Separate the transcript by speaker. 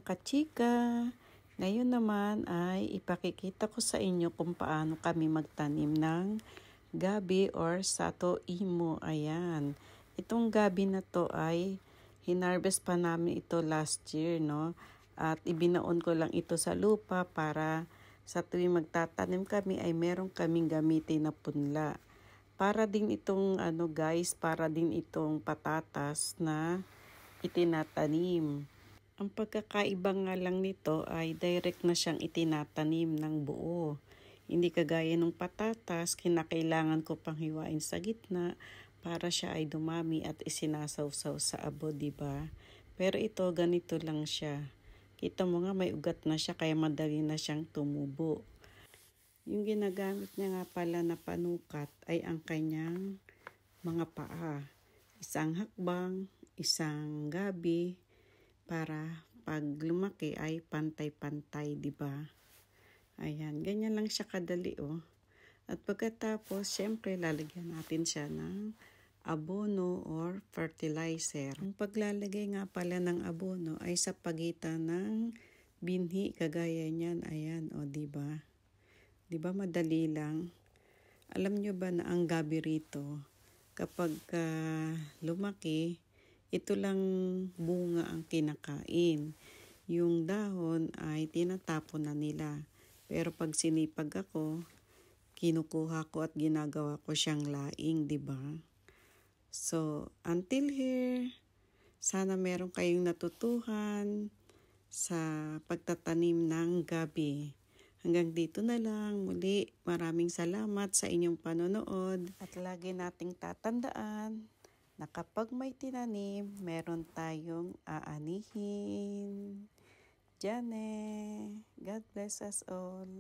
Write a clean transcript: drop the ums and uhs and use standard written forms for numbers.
Speaker 1: mga kachika! Ngayon naman ay ipakikita ko sa inyo kung paano kami magtanim ng gabi or sato imo. Ayan. Itong gabi na to ay hinarvest pa namin ito last year, no? At ibinaon ko lang ito sa lupa para sa tuwing magtatanim kami ay meron kaming gamitin na punla. Para din itong para din itong patatas na itinatanim. Ang pagkakaiba nga lang nito ay direct na siyang itinatanim ng buo. Hindi kagaya ng patatas, kinakailangan ko pang hiwain sa gitna para siya ay dumami at isinasawsaw sa abo, diba? Pero ito, ganito lang siya. Kita mo nga may ugat na siya kaya madali na siyang tumubo. Yung ginagamit niya nga pala na panukat ay ang kanyang mga paa. Isang hakbang, isang gabi, para pag lumaki ay pantay-pantay, di ba? Ayan, ganyan lang siya kadali, oh. At pagkatapos, syempre, lalagyan natin siya ng abono or fertilizer. Ang paglalagay nga pala ng abono ay sa pagitan ng binhi, kagaya niyan. Ayan, oh, di ba? Di ba madali lang? Alam nyo ba na ang gabi rito, kapag lumaki, ito lang bunga ang kinakain. Yung dahon ay tinatapon na nila. Pero pag sinipag ako, kinukuha ko at ginagawa ko siyang laing, di ba? So, until here, sana meron kayong natutuhan sa pagtatanim ng gabi. Hanggang dito na lang. Muli, maraming salamat sa inyong panonood. At lagi nating tatandaan na kapag may tinanim, meron tayong aanihin. Jane, God bless us all.